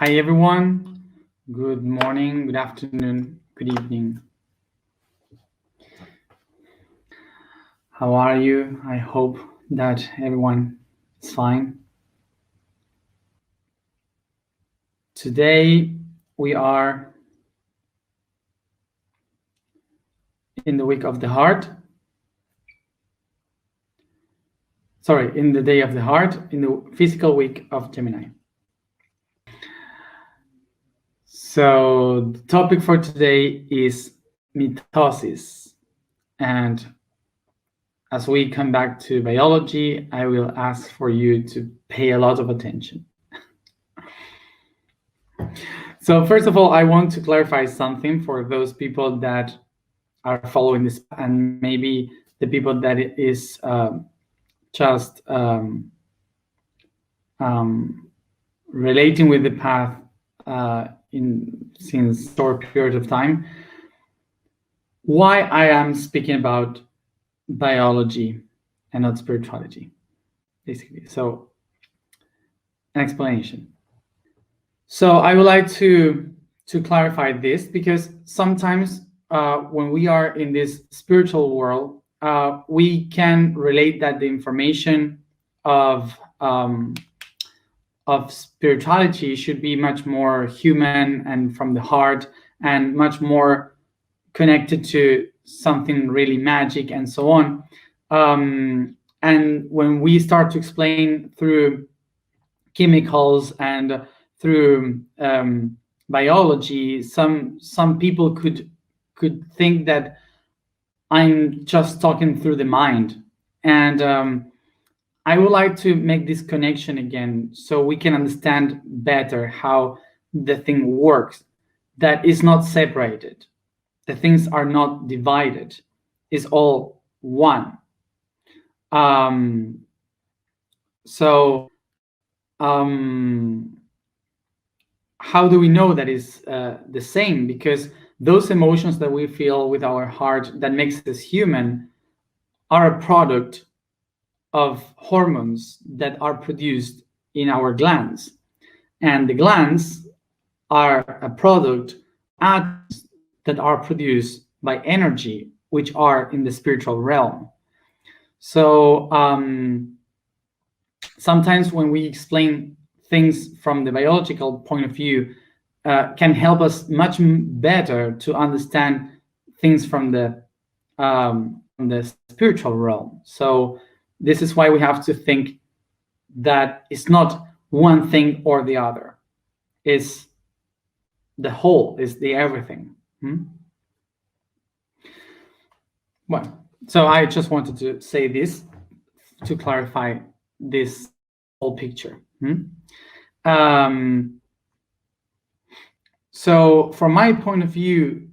Hi everyone, good morning, good afternoon, good evening. How are you? I hope that everyone is fine. Today we are in the week of the heart. Sorry, in the day of the heart, in the physical week of Gemini. So the topic for today is mitosis. And as we come back to biology, I will ask for you to pay a lot of attention. So first of all, I want to clarify something for those people that are following this, and maybe the people that it is just relating with the path since short period of time. Why I am speaking about biology and not spirituality, basically. So, an explanation. So I would like to clarify this, because sometimes when we are in this spiritual world, we can relate that the information of spirituality should be much more human and from the heart, and much more connected to something really magic and so on. And when we start to explain through chemicals and through biology, some people could think that I'm just talking through the mind. And I would like to make this connection again so we can understand better how the thing works. That is not separated. The things are not divided. It's all one. How do we know that is the same? Because those emotions that we feel with our heart that makes us human are a product of hormones that are produced in our glands. And the glands are a product of atoms that are produced by energy, which are in the spiritual realm. So sometimes when we explain things from the biological point of view, can help us much better to understand things from the spiritual realm. So this is why we have to think that it's not one thing or the other. It's the whole, is the everything. Well, so I just wanted to say this to clarify this whole picture. So from my point of view,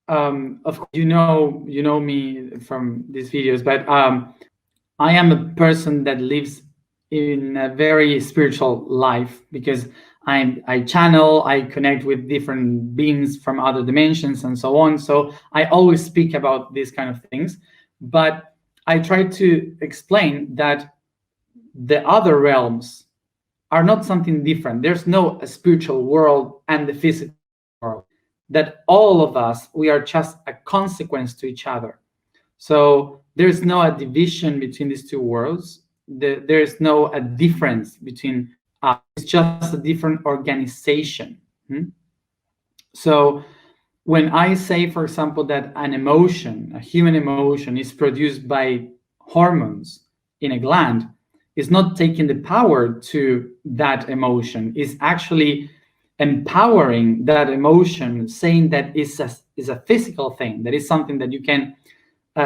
of course, you know me from these videos, but I am a person that lives in a very spiritual life, because I channel, I connect with different beings from other dimensions and so on. So I always speak about these kind of things, but I try to explain that the other realms are not something different. There's no spiritual world and the physical world. That all of us, we are just a consequence to each other. So there's no a division between these two worlds. There's no a difference between us. It's just a different organization. So when I say, for example, that an emotion, a human emotion, is produced by hormones in a gland, is not taking the power to that emotion, is actually empowering that emotion, saying that is a physical thing, that is something that you can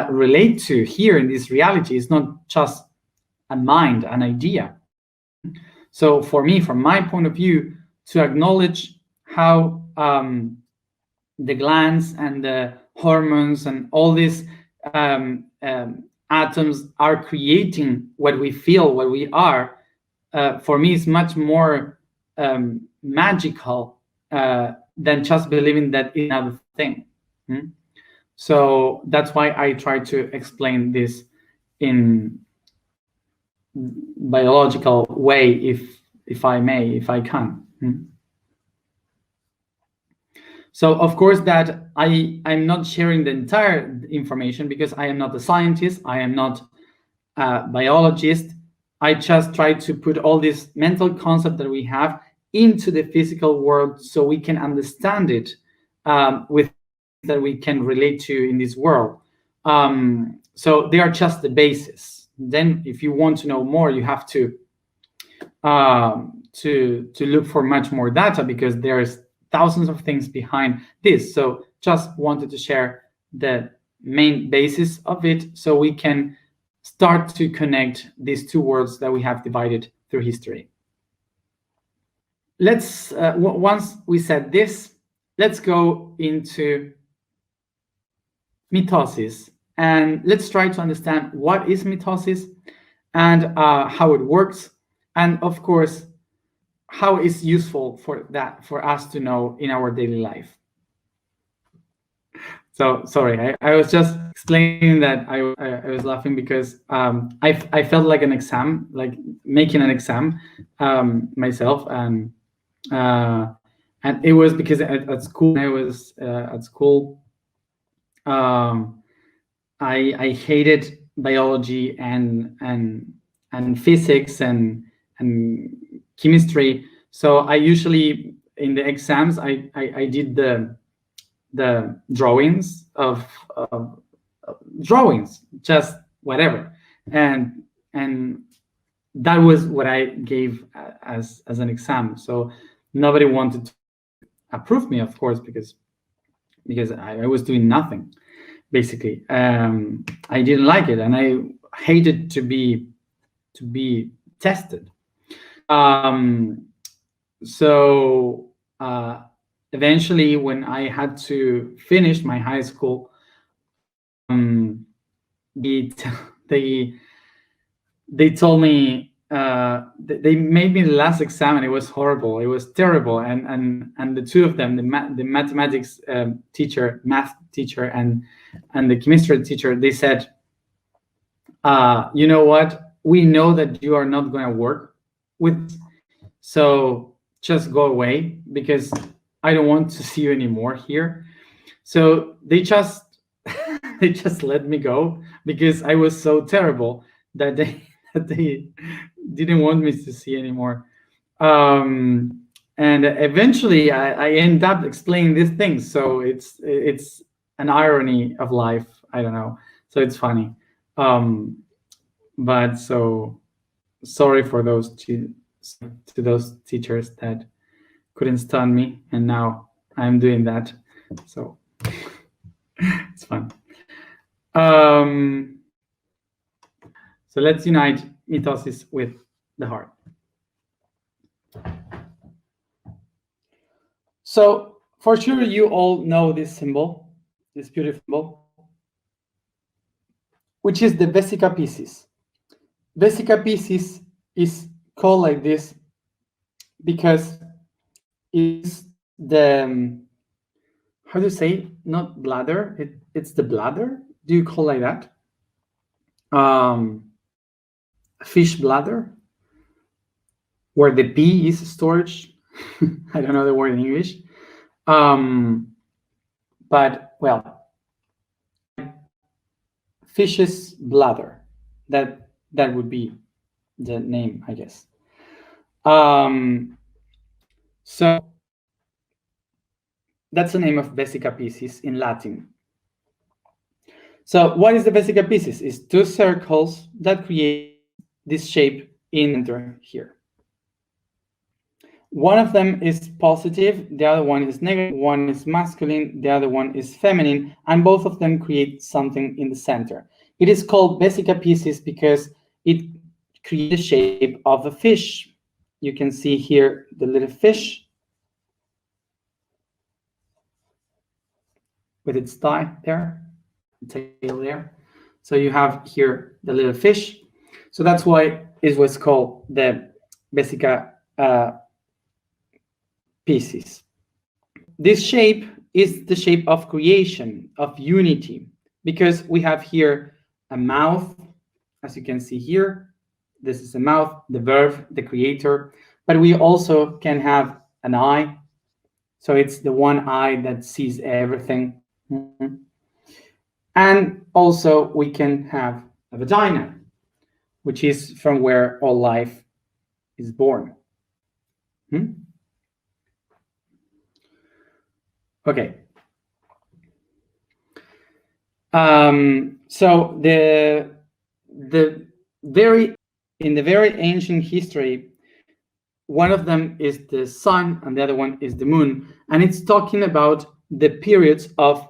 relate to here in this reality. It's not just a mind, an idea. So for me, from my point of view, to acknowledge how the glands and the hormones and all these atoms are creating what we feel, what we are, for me is much more magical than just believing that is another thing. So that's why I try to explain this in biological way, if I may, if I can. So of course that I'm not sharing the entire information because I am not a scientist, I am not a biologist. I just try to put all this mental concept that we have into the physical world so we can understand it with that we can relate to in this world. So they are just the basis. Then if you want to know more, you have to look for much more data because there's thousands of things behind this. So just wanted to share the main basis of it so we can start to connect these two worlds that we have divided through history. Let's, once we said this, let's go into mitosis and let's try to understand what is mitosis and how it works, and of course how it's useful for us to know in our daily life. So sorry, I was just explaining that I was laughing because I felt like an exam, like making an exam myself, and it was because at school I was at school. I hated biology and physics and chemistry. So I usually in the exams I did the drawings of drawings, just whatever, and that was what I gave as an exam. So nobody wanted to approve me, of course, because I was doing nothing basically. I didn't like it, and I hated to be tested. So eventually, when I had to finish my high school, they told me they made me the last exam, and it was horrible. It was terrible. And the two of them, the mathematics math teacher and the chemistry teacher, they said, you know what? We know that you are not going to work with, so just go away because I don't want to see you anymore here. So they just let me go because I was so terrible that they didn't want me to see anymore. And eventually I end up explaining these things. So it's an irony of life. I don't know. So it's funny. But so sorry for those to those teachers that couldn't stand me, and now I'm doing that. So it's fun. So let's unite mitosis with the heart. So for sure you all know this symbol, this beautiful symbol, which is the vesica piscis. Vesica piscis is called like this because it's the, how do you say, not bladder, it's the bladder. Do you call like that? Fish bladder, where the pee is storage. I don't know the word in English. But well, fish's bladder, that would be the name, I guess. So that's the name of vesica piscis in Latin. So what is the vesica piscis? It's two circles that create this shape in the center here. One of them is positive, the other one is negative, one is masculine, the other one is feminine, and both of them create something in the center. It is called vesica piscis because it creates the shape of a fish. You can see here the little fish with its tail there. So you have here the little fish. So that's why it was called the vesica piscis. This shape is the shape of creation, of unity, because we have here a mouth, as you can see here. This is a mouth, the verb, the creator, but we also can have an eye. So it's the one eye that sees everything. And also we can have a vagina, which is from where all life is born. Okay. So in the very ancient history, one of them is the sun and the other one is the moon, and it's talking about the periods of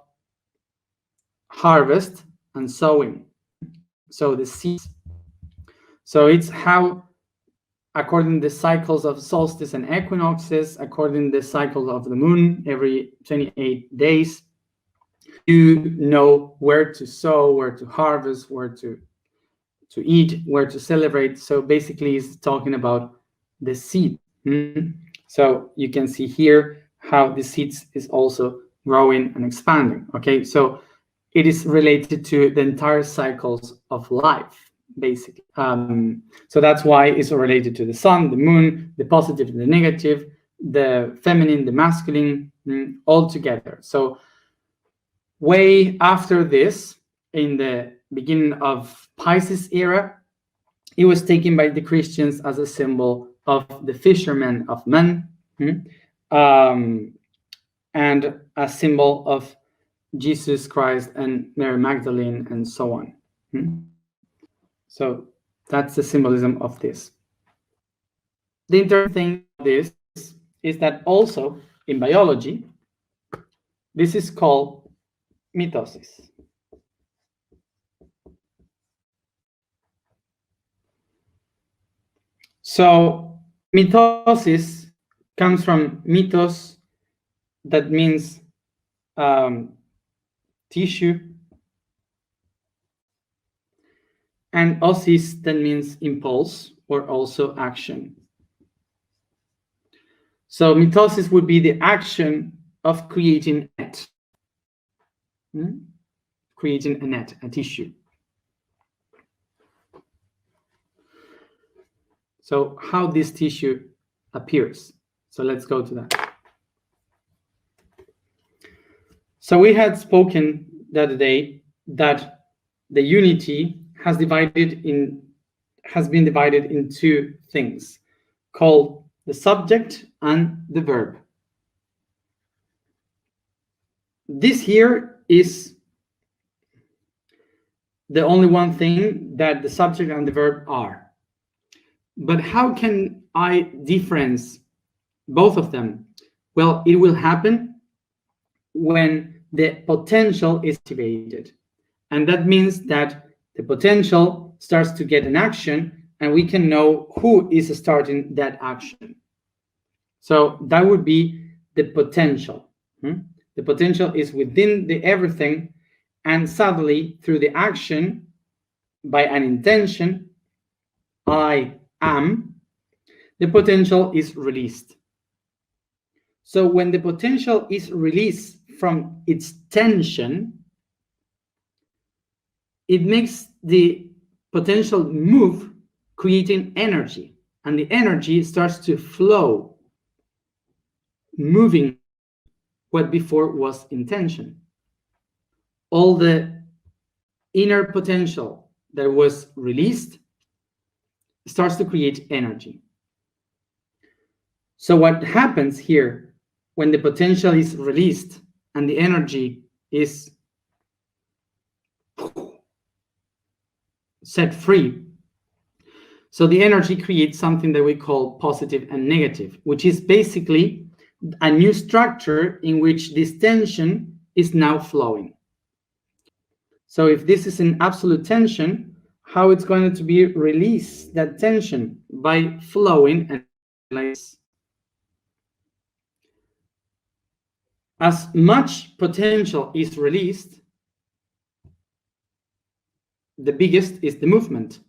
harvest and sowing. So the seeds. So it's how, according to the cycles of solstice and equinoxes, according to the cycle of the moon every 28 days, you know where to sow, where to harvest, where to eat, where to celebrate. So basically it's talking about the seed. So you can see here how the seeds is also growing and expanding. Okay, so it is related to the entire cycles of life, basically. So that's why it's related to the sun, the moon, the positive and the negative, the feminine, the masculine, all together. So way after this, in the beginning of Piscis era, it was taken by the Christians as a symbol of the fishermen of men, and a symbol of Jesus Christ and Mary Magdalene and so on. So that's the symbolism of this. The interesting thing about this is that also in biology, this is called mitosis. So mitosis comes from mitos, that means tissue, and osis, that means impulse or also action. So mitosis would be the action of creating a net, creating a net, a tissue. So how this tissue appears. So let's go to that. So we had spoken the other day that the unity has been divided in two things called the subject and the verb. This here is the only one thing that the subject and the verb are. But how can I difference both of them? Well, it will happen when the potential is activated. And that means that the potential starts to get an action, and we can know who is starting that action. So that would be the potential. The potential is within the everything, and suddenly through the action, by an intention, I am, the potential is released. So when the potential is released from its tension, it makes the potential move, creating energy, and the energy starts to flow, moving what before was intention. All the inner potential that was released starts to create energy. So what happens here when the potential is released and the energy is set free? So the energy creates something that we call positive and negative, which is basically a new structure in which this tension is now flowing. So if this is an absolute tension, how it's going to be released, that tension, by flowing and like this. As much potential is released, the biggest is the movement.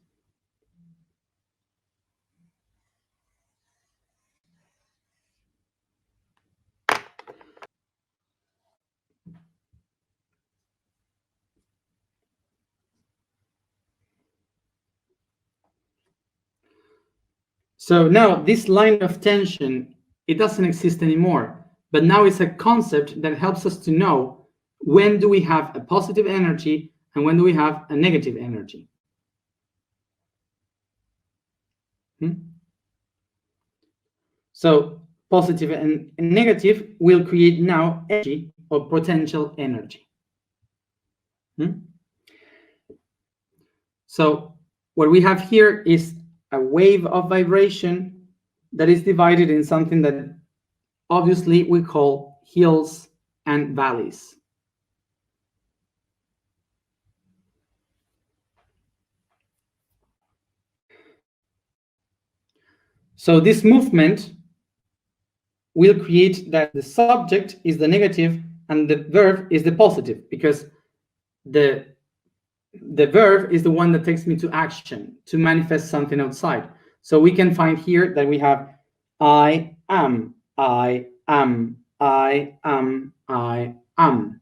So now this line of tension it doesn't exist anymore. But now it's a concept that helps us to know when do we have a positive energy and when do we have a negative energy. So positive and negative will create now energy or potential energy. So what we have here is a wave of vibration that is divided in something that obviously we call hills and valleys. So this movement will create that the subject is the negative and the verb is the positive, because the verb is the one that takes me to action, to manifest something outside. So we can find here that we have I am, I am, I am, I am.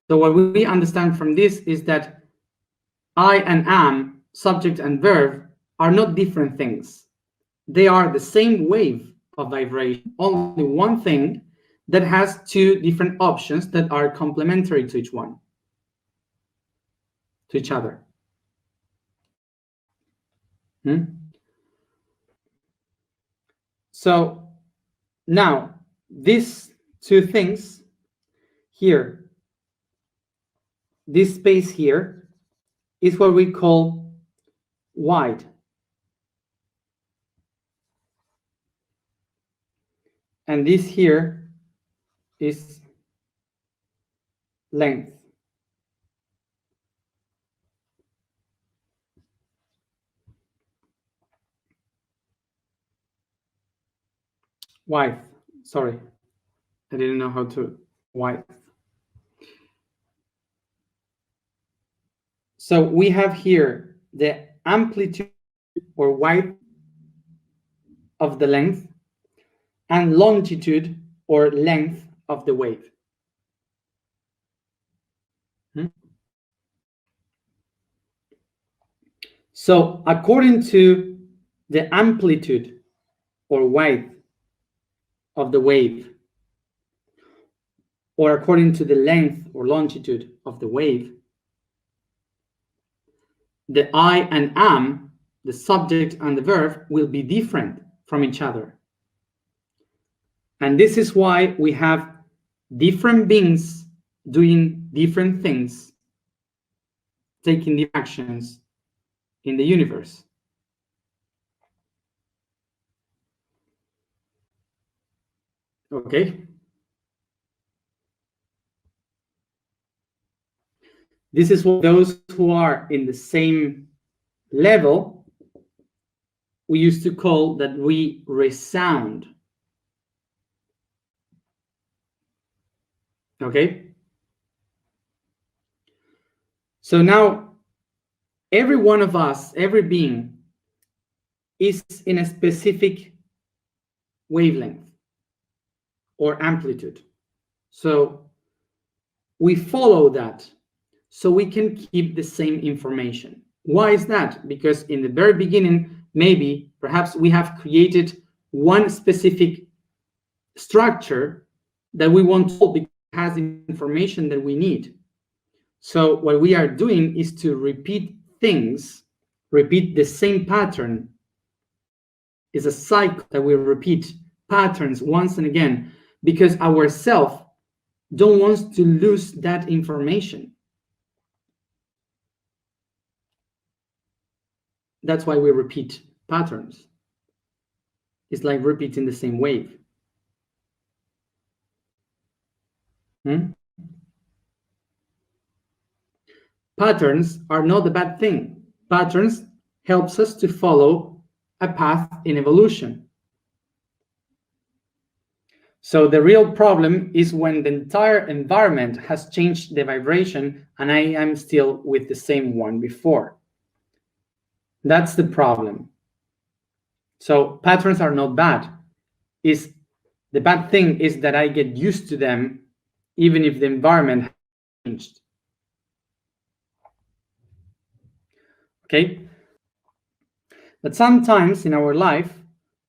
So what we understand from this is that I and am, subject and verb, are not different things. They are the same wave of vibration, only one thing that has two different options that are complementary to each other. So now these two things here, this space here, is what we call wide. And this here is length. Width, sorry. I didn't know how to width. So we have here the amplitude or width of the length and longitude or length of the wave. So according to the amplitude or width of the wave, or according to the length or longitude of the wave, the I and am, the subject and the verb, will be different from each other. And this is why we have different beings doing different things, taking the actions in the universe. Okay. This is what those who are in the same level, we used to call that we resound. Okay. So now every one of us, every being, is in a specific wavelength or amplitude. So we follow that so we can keep the same information. Why is that? Because in the very beginning, maybe, perhaps we have created one specific structure that we want to because it has the information that we need. So what we are doing is to repeat things, repeat the same pattern. Is a cycle that we repeat patterns once and again, because our self don't want to lose that information. That's why we repeat patterns. It's like repeating the same wave. Patterns are not a bad thing. Patterns helps us to follow a path in evolution. So the real problem is when the entire environment has changed the vibration and I am still with the same one before. That's the problem. So patterns are not bad. The bad thing is that I get used to them even if the environment has changed. Okay? But sometimes in our life,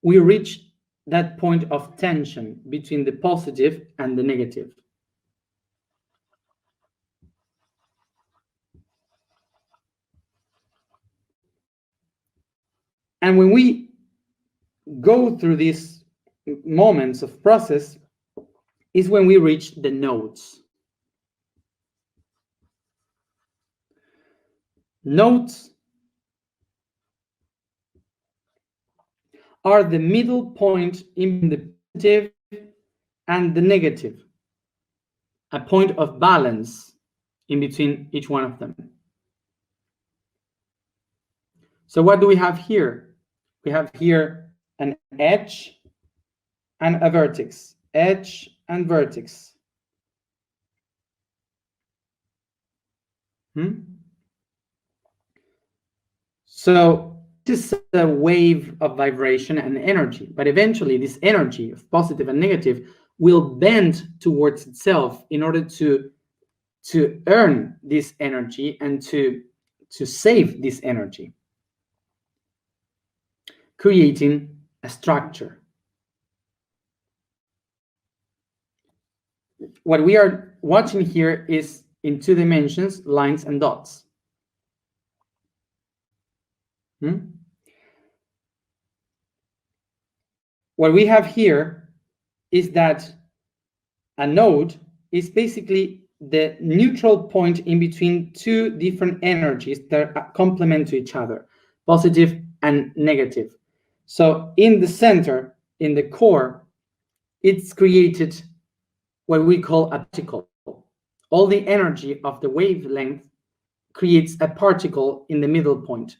we reach that point of tension between the positive and the negative. And when we go through these moments of process is when we reach the nodes. Nodes are the middle point in the positive and the negative, a point of balance in between each one of them. So what do we have here? We have here an edge and a vertex, edge and vertex. So this is a wave of vibration and energy, but eventually this energy of positive and negative will bend towards itself in order to earn this energy and to save this energy, creating a structure. What we are watching here is in 2 dimensions, lines and dots. What we have here is that a node is basically the neutral point in between 2 different energies that complement to each other, positive and negative. So in the center, in the core, it's created what we call a particle. All the energy of the wavelength creates a particle in the middle point.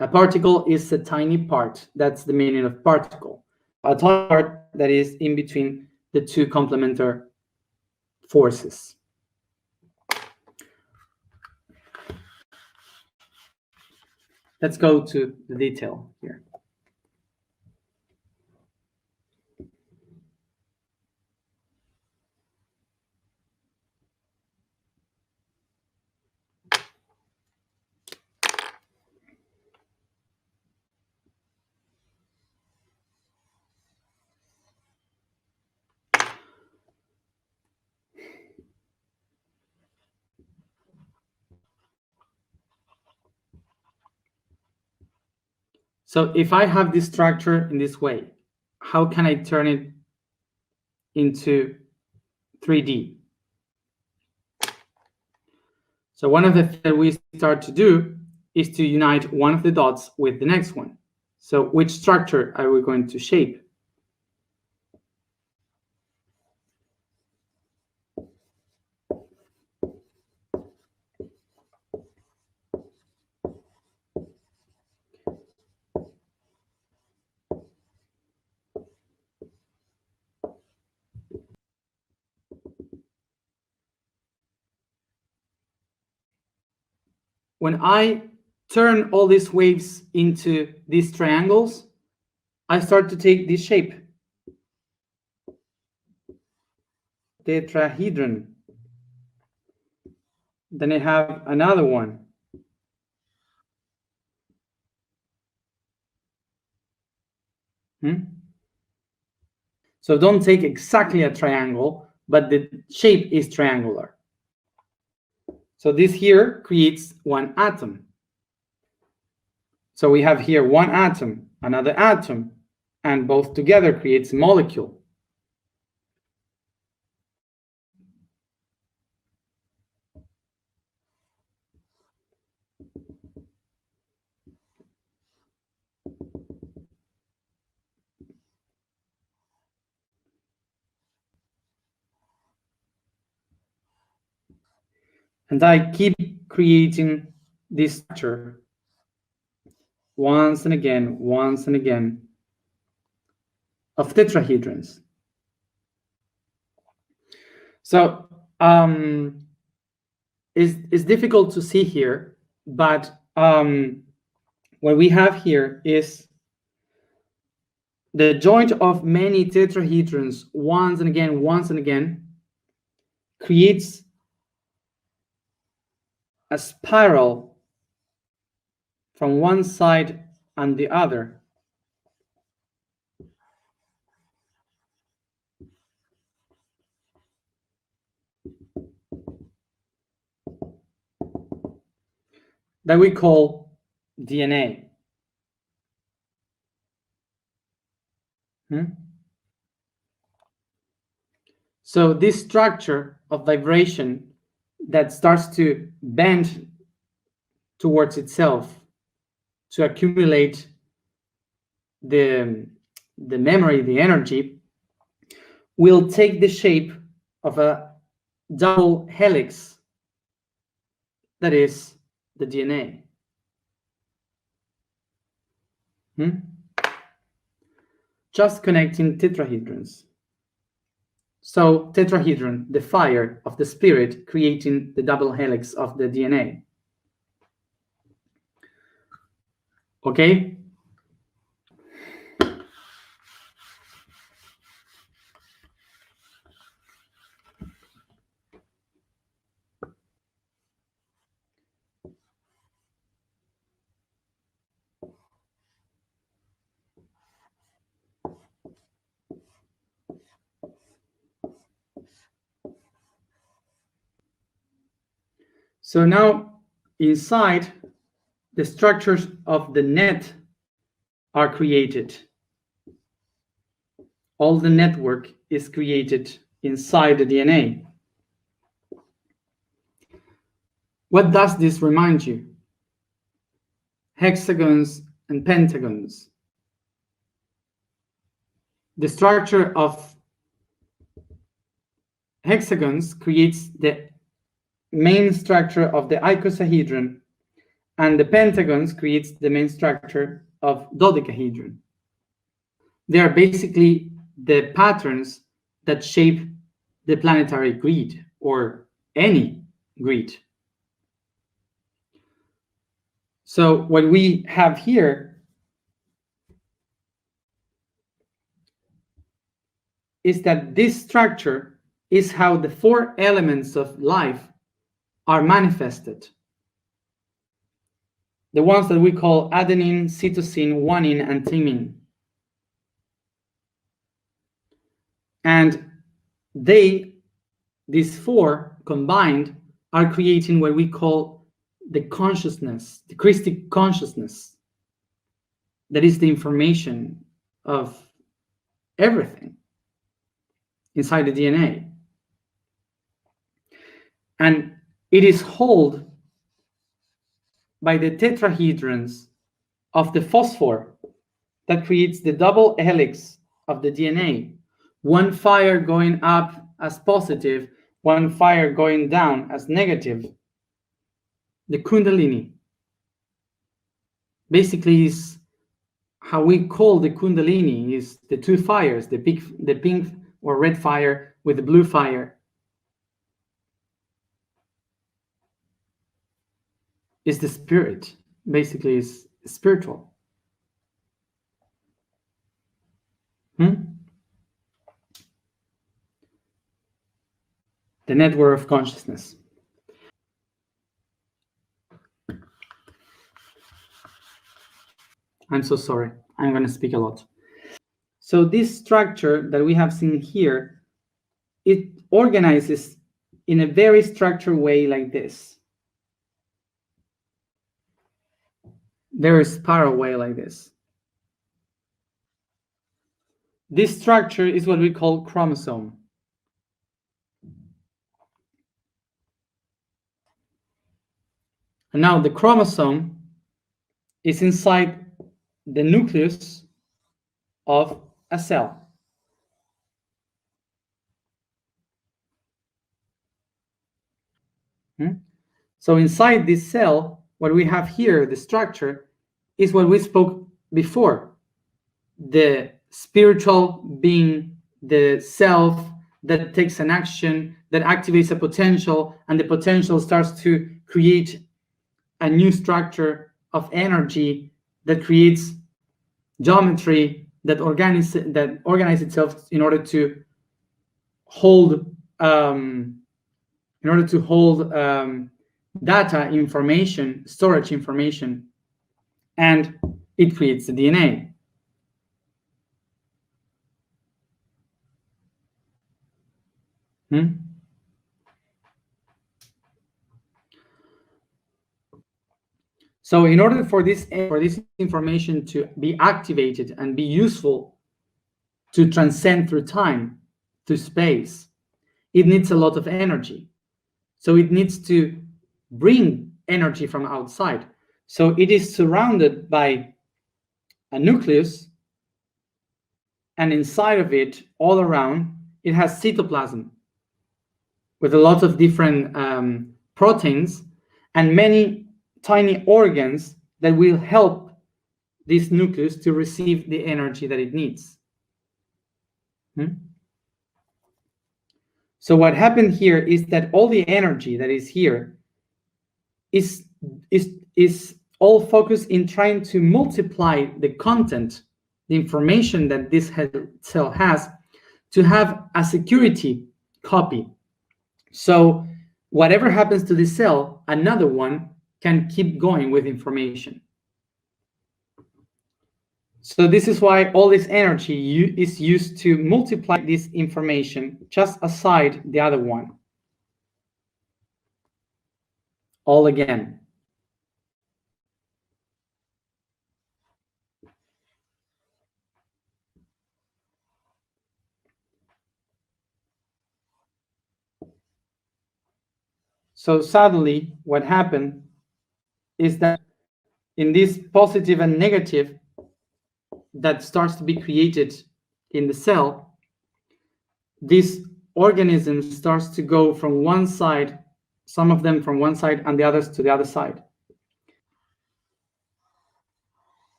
A particle is a tiny part. That's the meaning of particle. A tiny part that is in between the 2 complementary forces. Let's go to the detail here. So if I have this structure in this way, how can I turn it into 3D? So one of the things that we start to do is to unite one of the dots with the next one. So which structure are we going to shape? When I turn all these waves into these triangles, I start to take this shape. Tetrahedron. Then I have another one. So don't take exactly a triangle, but the shape is triangular. So this here creates one atom. So we have here one atom, another atom, and both together creates a molecule. And I keep creating this structure once and again of tetrahedrons. So it's difficult to see here, but what we have here is the joint of many tetrahedrons once and again creates a spiral from one side and the other. That we call DNA. So this structure of vibration that starts to bend towards itself to accumulate the memory, the energy, will take the shape of a double helix that is the DNA. Just connecting tetrahedrons. So tetrahedron, the fire of the spirit, creating the double helix of the DNA. Okay? So now inside, the structures of the net are created. All the network is created inside the DNA. What does this remind you? Hexagons and pentagons. The structure of hexagons creates the main structure of the icosahedron, and the pentagons creates the main structure of dodecahedron. They are basically the patterns that shape the planetary grid, or any grid. So what we have here is that this structure is how the 4 elements of life are manifested. The ones that we call adenine, cytosine, guanine, and thymine. And these 4 combined are creating what we call the consciousness, the Christic consciousness. That is the information of everything inside the DNA. And it is held by the tetrahedrons of the phosphor that creates the double helix of the DNA. One fire going up as positive, one fire going down as negative. The Kundalini basically is how we call the Kundalini, is the 2 fires, the pink or red fire with the blue fire. Is the spirit, basically is spiritual. The network of consciousness. I'm so sorry. I'm going to speak a lot. So this structure that we have seen here, it organizes in a very structured way like this. Very spiral way like this. This structure is what we call chromosome. And now the chromosome is inside the nucleus of a cell. So inside this cell, what we have here, the structure, is what we spoke before. The spiritual being, the self that takes an action, that activates a potential, and the potential starts to create a new structure of energy that creates geometry that organizes itself in order to hold data, information, storage information. And it creates the DNA. So in order for this information to be activated and be useful to transcend through time, through space, it needs a lot of energy. So it needs to bring energy from outside. So it is surrounded by a nucleus, and inside of it, all around, it has cytoplasm with a lot of different proteins and many tiny organs that will help this nucleus to receive the energy that it needs. So what happened here is that all the energy that is here is all focused in trying to multiply the content, the information that this cell has, to have a security copy. So whatever happens to this cell, another one can keep going with information. So this is why all this energy is used to multiply this information just aside the other one. All again. So suddenly what happened is that in this positive and negative that starts to be created in the cell, this organism starts to go from one side, some of them from one side and the others to the other side.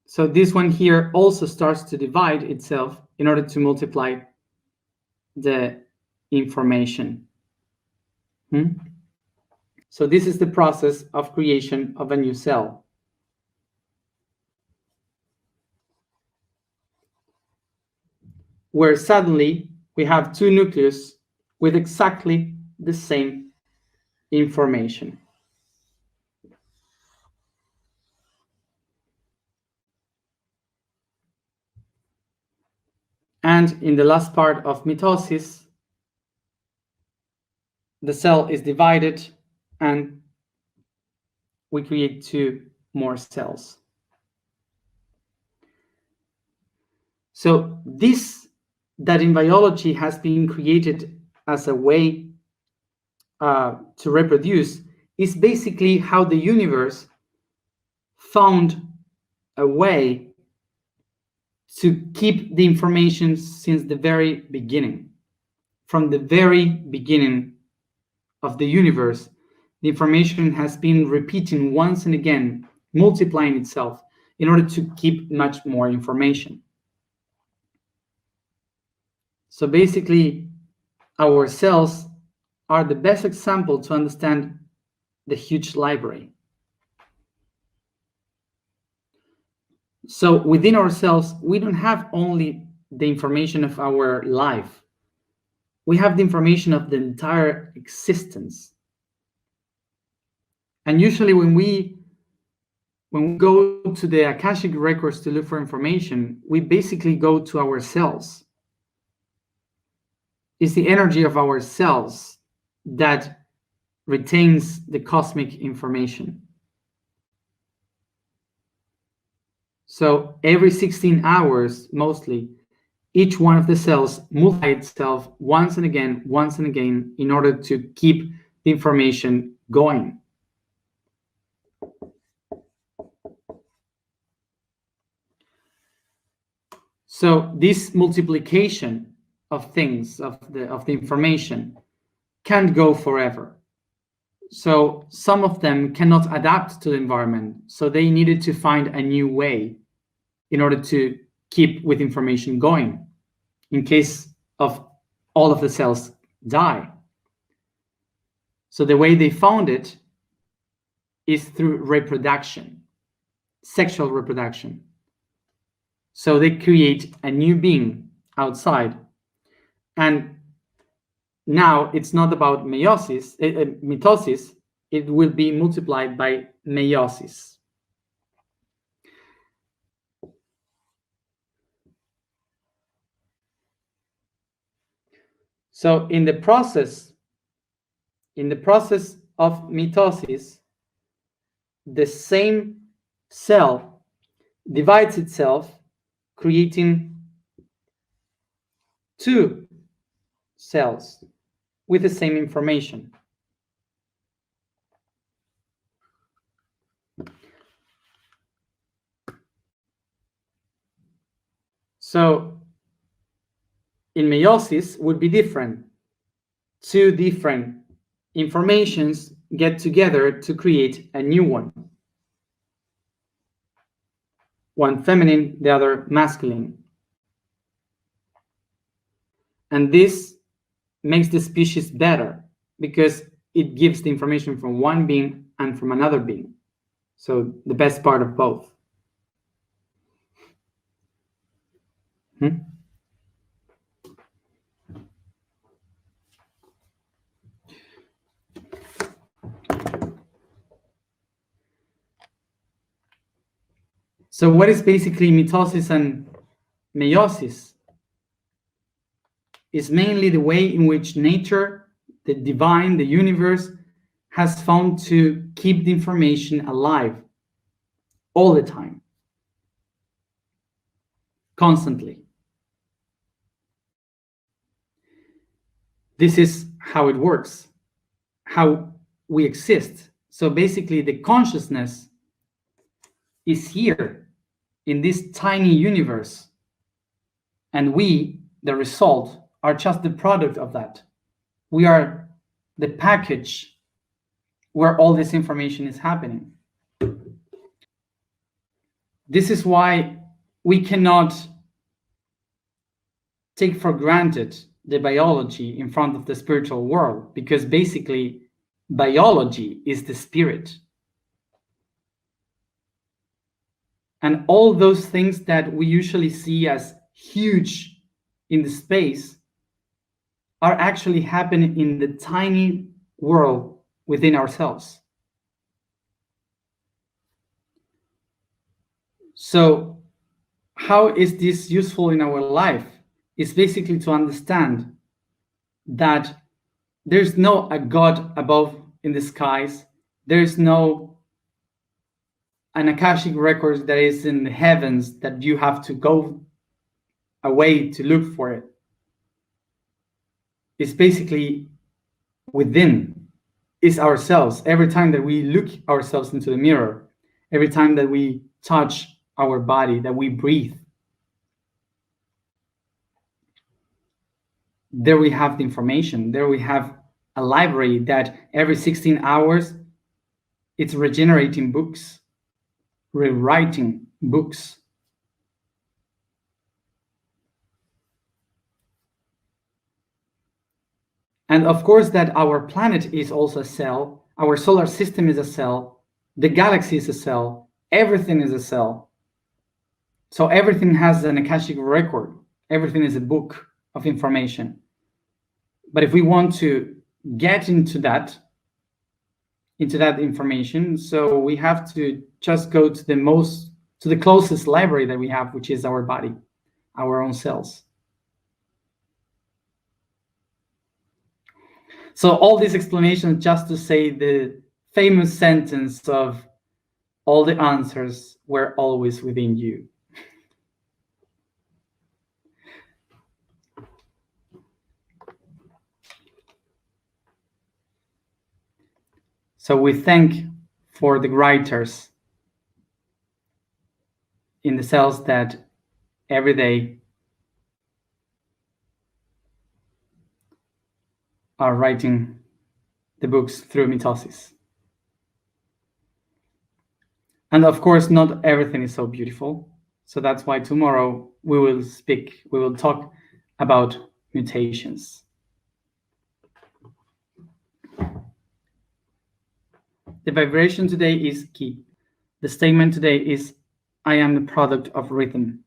So this one here also starts to divide itself in order to multiply the information. So this is the process of creation of a new cell. Where suddenly we have two nucleus with exactly the same information. And in the last part of mitosis, the cell is divided and we create two more cells. So this, that in biology has been created as a way to reproduce, is basically how the universe found a way to keep the information since the very beginning. From the very beginning of the universe, the information has been repeating once and again, multiplying itself in order to keep much more information. So basically, our cells are the best example to understand the huge library. So within ourselves, we don't have only the information of our life. We have the information of the entire existence. And usually when we go to the Akashic records to look for information, we basically go to our cells. It's the energy of our cells that retains the cosmic information. So every 16 hours, mostly, each one of the cells multiplies itself once and again, in order to keep the information going. So this multiplication of things, of the information, can't go forever. So some of them cannot adapt to the environment. So they needed to find a new way in order to keep with information going in case of all of the cells die. So the way they found it is through reproduction, sexual reproduction. So they create a new being outside. And now it's not about mitosis, it will be multiplied by meiosis. So in the process of mitosis, the same cell divides itself, creating two cells with the same information. So in meiosis would be different. Two different informations get together to create a new one. One feminine, the other masculine. And this makes the species better because it gives the information from one being and from another being. So the best part of both. So what is basically mitosis and meiosis? Is mainly the way in which nature, the divine, the universe, has found to keep the information alive all the time, constantly. This is how it works, how we exist. So basically the consciousness is here in this tiny universe, and we, the result, are just the product of that. We are the package where all this information is happening. This is why we cannot take for granted the biology in front of the spiritual world, because basically biology is the spirit. And all those things that we usually see as huge in the space are actually happening in the tiny world within ourselves. So how is this useful in our life? It's basically to understand that there's no a God above in the skies. There's no an Akashic record that is in the heavens that you have to go away to look for it. It's basically within, is ourselves. Every time that we look ourselves into the mirror, every time that we touch our body, that we breathe, there we have the information. There we have a library that every 16 hours it's regenerating books, rewriting books. And of course that our planet is also a cell, our solar system is a cell, the galaxy is a cell, everything is a cell. So everything has an Akashic record, everything is a book of information. But if we want to get into that information, so we have to just go to the closest library that we have, which is our body, our own cells. So all this explanation just to say the famous sentence of all the answers were always within you. So we thank for the writers in the cells that every day are writing the books through mitosis. And of course, not everything is so beautiful. So that's why tomorrow we will talk about mutations. The vibration today is key. The statement today is, I am the product of rhythm.